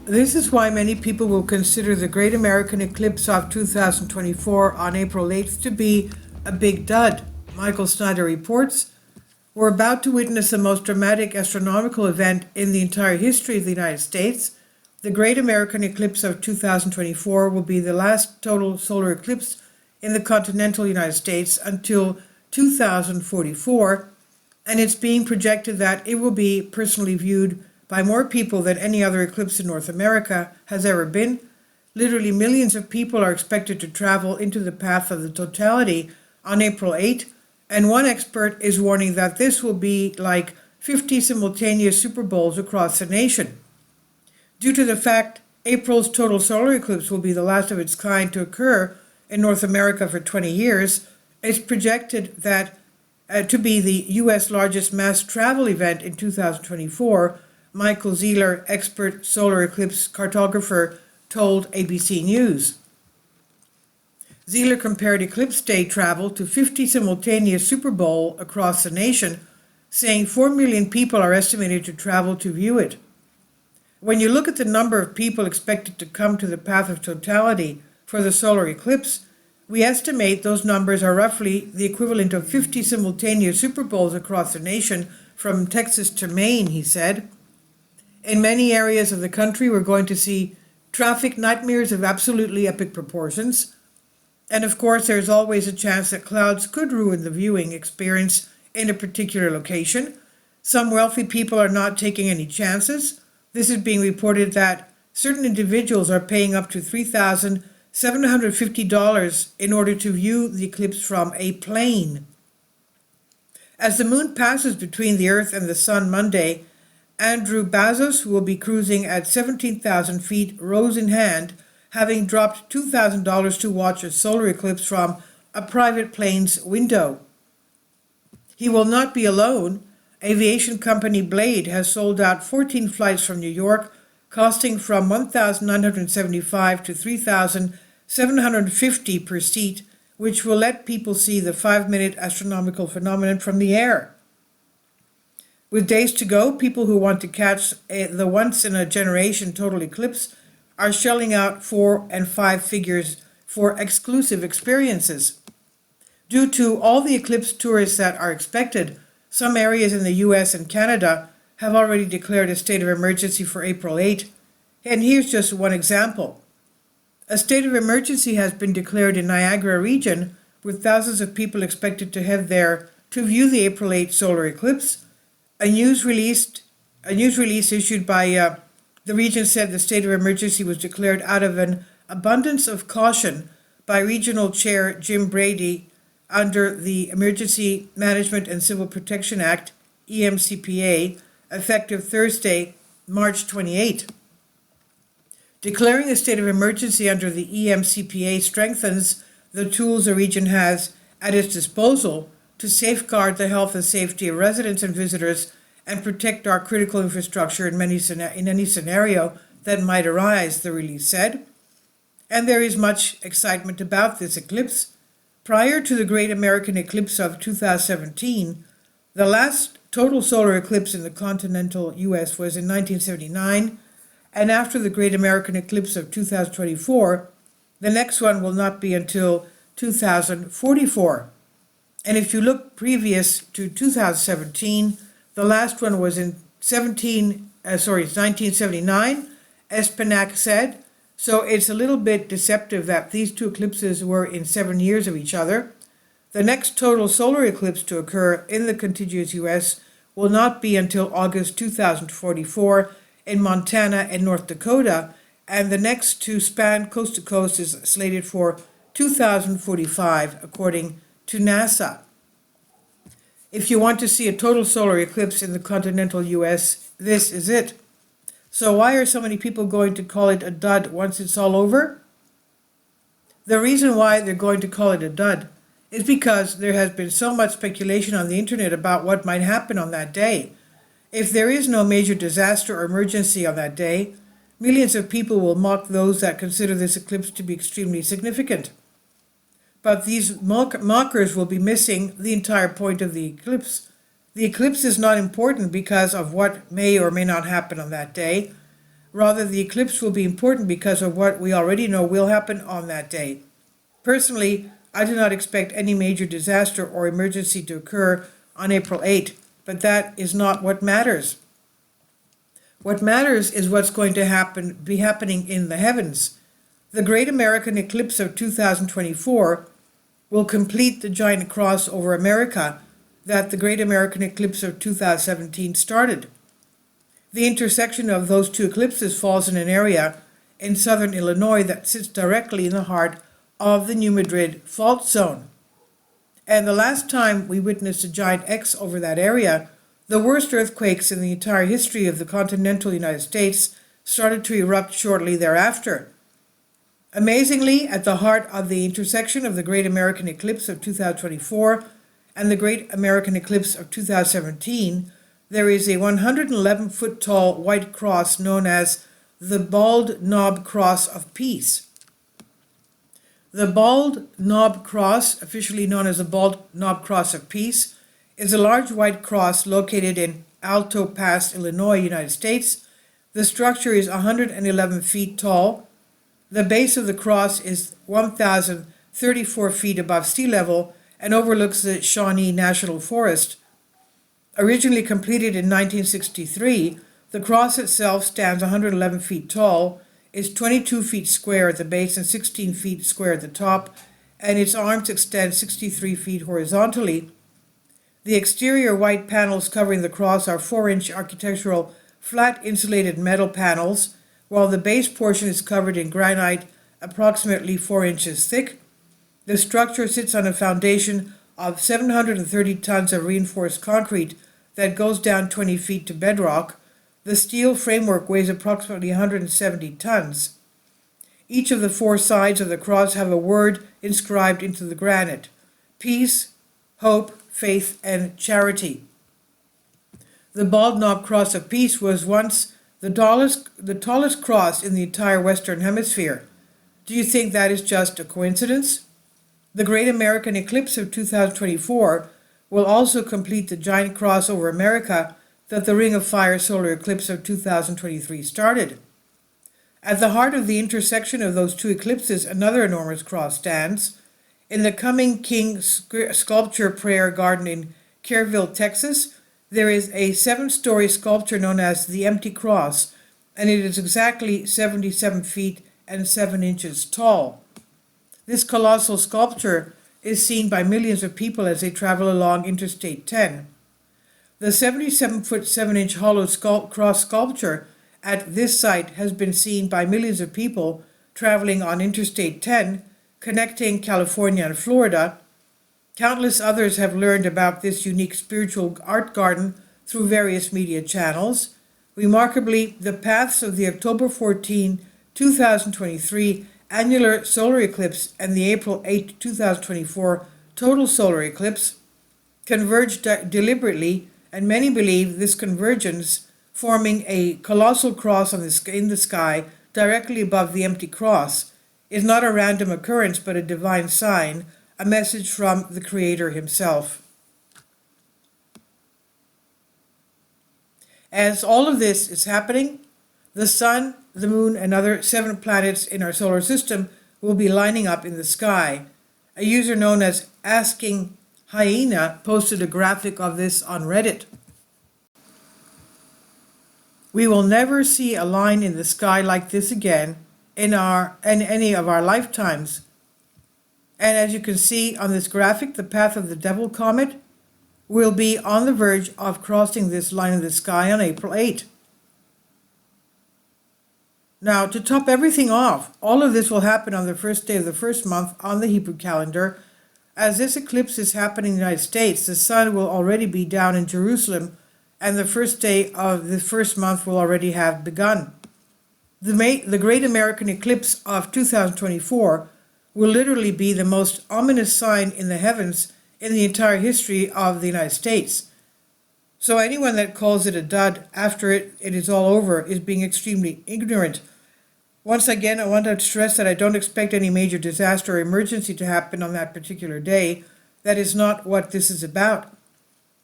This is why many people will consider the Great American Eclipse of 2024 on April 8th to be a big dud. Michael Snyder reports, "We're about to witness the most dramatic astronomical event in the entire history of the United States. The Great American Eclipse of 2024 will be the last total solar eclipse in the continental United States until 2044, and it's being projected that it will be personally viewed by more people than any other eclipse in North America has ever been. Literally millions of people are expected to travel into the path of the totality on April 8, and one expert is warning that this will be like 50 simultaneous Super Bowls across the nation. Due to the fact April's total solar eclipse will be the last of its kind to occur in North America for 20 years, it's projected that to be the U.S. largest mass travel event in 2024, Michael Zeeler, expert solar eclipse cartographer, told ABC News. Zeeler compared eclipse day travel to 50 simultaneous Super Bowl across the nation, saying 4 million people are estimated to travel to view it. When you look at the number of people expected to come to the path of totality for the solar eclipse, we estimate those numbers are roughly the equivalent of 50 simultaneous Super Bowls across the nation from Texas to Maine, he said. In many areas of the country, we're going to see traffic nightmares of absolutely epic proportions. And of course, there's always a chance that clouds could ruin the viewing experience in a particular location. Some wealthy people are not taking any chances. This is being reported that certain individuals are paying up to $3,750 in order to view the eclipse from a plane. As the moon passes between the Earth and the Sun Monday, Andrew Bazos, who will be cruising at 17,000 feet, rose in hand, having dropped $2,000 to watch a solar eclipse from a private plane's window. He will not be alone. Aviation company Blade has sold out 14 flights from New York, costing from $1,975 to $3,750 per seat, which will let people see the 5-minute astronomical phenomenon from the air. With days to go, people who want to catch the once-in-a-generation total eclipse are shelling out 4 and 5 figures for exclusive experiences. Due to all the eclipse tourists that are expected, some areas in the US and Canada have already declared a state of emergency for April 8, and here's just one example. A state of emergency has been declared in Niagara region, with thousands of people expected to head there to view the April 8 solar eclipse. A news release issued by the region said the state of emergency was declared out of an abundance of caution by Regional Chair Jim Brady under the Emergency Management and Civil Protection Act, EMCPA, effective Thursday, March 28. Declaring a state of emergency under the EMCPA strengthens the tools the region has at its disposal to safeguard the health and safety of residents and visitors and protect our critical infrastructure in any scenario that might arise, the release said. And there is much excitement about this eclipse. Prior to the Great American Eclipse of 2017, the last total solar eclipse in the continental U.S. was in 1979, and after the Great American Eclipse of 2024, the next one will not be until 2044. And if you look previous to 2017, the last one was in 1979, Espenac said. So it's a little bit deceptive that these two eclipses were in 7 years of each other. The next total solar eclipse to occur in the contiguous U.S. will not be until August 2044 in Montana and North Dakota, and the next to span coast to coast is slated for 2045, according to NASA. If you want to see a total solar eclipse in the continental U.S., this is it. So why are so many people going to call it a dud once it's all over? The reason why they're going to call it a dud is because there has been so much speculation on the internet about what might happen on that day. If there is no major disaster or emergency on that day, millions of people will mock those that consider this eclipse to be extremely significant. But these mockers will be missing the entire point of the eclipse. The eclipse is not important because of what may or may not happen on that day. Rather, the eclipse will be important because of what we already know will happen on that day. Personally, I do not expect any major disaster or emergency to occur on April 8, but that is not what matters. What matters is what's going to be happening in the heavens. The Great American Eclipse of 2024 will complete the giant cross over America that the Great American Eclipse of 2017 started. The intersection of those two eclipses falls in an area in southern Illinois that sits directly in the heart of the New Madrid fault zone. And the last time we witnessed a giant X over that area, the worst earthquakes in the entire history of the continental United States started to erupt shortly thereafter. Amazingly, at the heart of the intersection of the Great American Eclipse of 2024 and the Great American Eclipse of 2017, there is a 111-foot tall white cross known as the Bald Knob Cross of Peace. The Bald Knob Cross, officially known as the Bald Knob Cross of Peace, is a large white cross located in Alto Pass, Illinois, United States. The structure is 111 feet tall. The base of the cross is 1,034 feet above sea level and overlooks the Shawnee National Forest. Originally completed in 1963, the cross itself stands 111 feet tall, is 22 feet square at the base and 16 feet square at the top, and its arms extend 63 feet horizontally. The exterior white panels covering the cross are 4-inch architectural flat insulated metal panels, while the base portion is covered in granite approximately 4 inches thick. The structure sits on a foundation of 730 tons of reinforced concrete that goes down 20 feet to bedrock. The steel framework weighs approximately 170 tons. Each of the 4 sides of the cross have a word inscribed into the granite: peace, hope, faith, and charity. The Bald Knob Cross of Peace was once the tallest cross in the entire Western Hemisphere. Do you think that is just a coincidence? The Great American Eclipse of 2024 will also complete the giant cross over America that the Ring of Fire solar eclipse of 2023 started. At the heart of the intersection of those two eclipses, another enormous cross stands. In the Coming King Sculpture Prayer Garden in Kerrville, Texas, there is a 7-story sculpture known as the Empty Cross, and it is exactly 77 feet and 7 inches tall. This colossal sculpture is seen by millions of people as they travel along Interstate 10. The 77-foot 7-inch hollow cross sculpture at this site has been seen by millions of people traveling on Interstate 10, connecting California and Florida. Countless others have learned about this unique spiritual art garden through various media channels. Remarkably, the paths of the October 14, 2023 annular solar eclipse and the April 8, 2024 total solar eclipse converged deliberately, and many believe this convergence, forming a colossal cross in the sky directly above the empty cross, is not a random occurrence but a divine sign, a message from the Creator himself. As all of this is happening, the Sun, the Moon, and other 7 planets in our solar system will be lining up in the sky. A user known as Asking Hyena posted a graphic of this on Reddit. We will never see a line in the sky like this again in any of our lifetimes. And as you can see on this graphic, the path of the Devil Comet will be on the verge of crossing this line in the sky on April 8. Now, to top everything off, all of this will happen on the first day of the first month on the Hebrew calendar. As this eclipse is happening in the United States, the sun will already be down in Jerusalem, and the first day of the first month will already have begun. The Great American Eclipse of 2024 will literally be the most ominous sign in the heavens in the entire history of the United States. So anyone that calls it a dud after it is all over is being extremely ignorant. Once again, I want to stress that I don't expect any major disaster or emergency to happen on that particular day. That is not what this is about.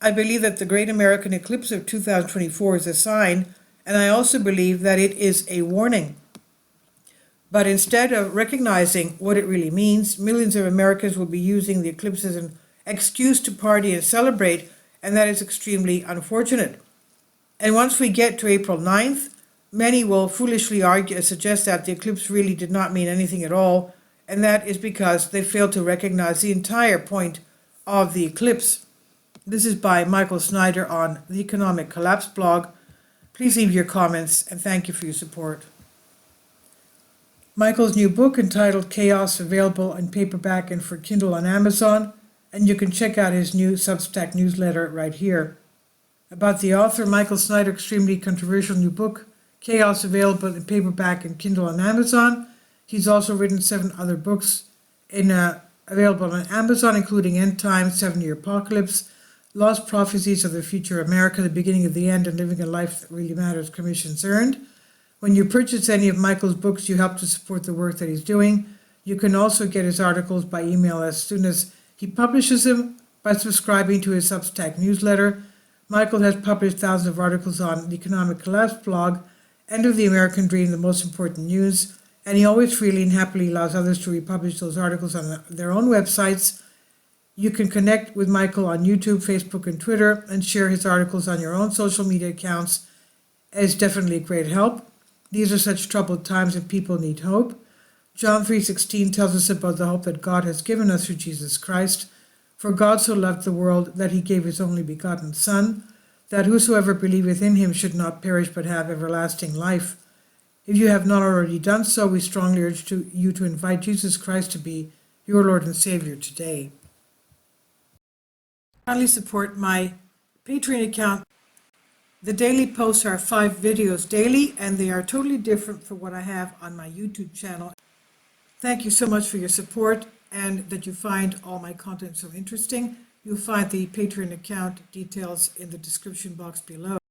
I believe that the Great American Eclipse of 2024 is a sign, and I also believe that it is a warning. But instead of recognizing what it really means, millions of Americans will be using the eclipse as an excuse to party and celebrate, and that is extremely unfortunate. And once we get to April 9th, many will foolishly argue and suggest that the eclipse really did not mean anything at all, and that is because they failed to recognize the entire point of the eclipse. This is by Michael Snyder on the Economic Collapse blog. Please leave your comments, and thank you for your support. Michael's new book entitled Chaos, available in paperback and for Kindle on Amazon, and you can check out his new Substack newsletter right here. About the author, Michael Snyder, extremely controversial new book, Chaos, available in paperback and Kindle on Amazon. He's also written 7 other books available on Amazon, including End Times, 7-Year Apocalypse, Lost Prophecies of the Future America, The Beginning of the End, and Living a Life That Really Matters, Commissions Earned. When you purchase any of Michael's books, you help to support the work that he's doing. You can also get his articles by email as soon as he publishes them by subscribing to his Substack newsletter. Michael has published thousands of articles on the Economic Collapse blog, End of the American Dream, The Most Important News, and he always freely and happily allows others to republish those articles on their own websites. You can connect with Michael on YouTube, Facebook, and Twitter, and share his articles on your own social media accounts. It's definitely a great help. These are such troubled times and people need hope. John 3:16 tells us about the hope that God has given us through Jesus Christ. For God so loved the world that he gave his only begotten Son, that whosoever believeth in him should not perish but have everlasting life. If you have not already done so, we strongly urge you to invite Jesus Christ to be your Lord and Savior today. Kindly support my Patreon account. The daily posts are 5 videos daily, and they are totally different from what I have on my YouTube channel. Thank you so much for your support and that you find all my content so interesting. You'll find the Patreon account details in the description box below.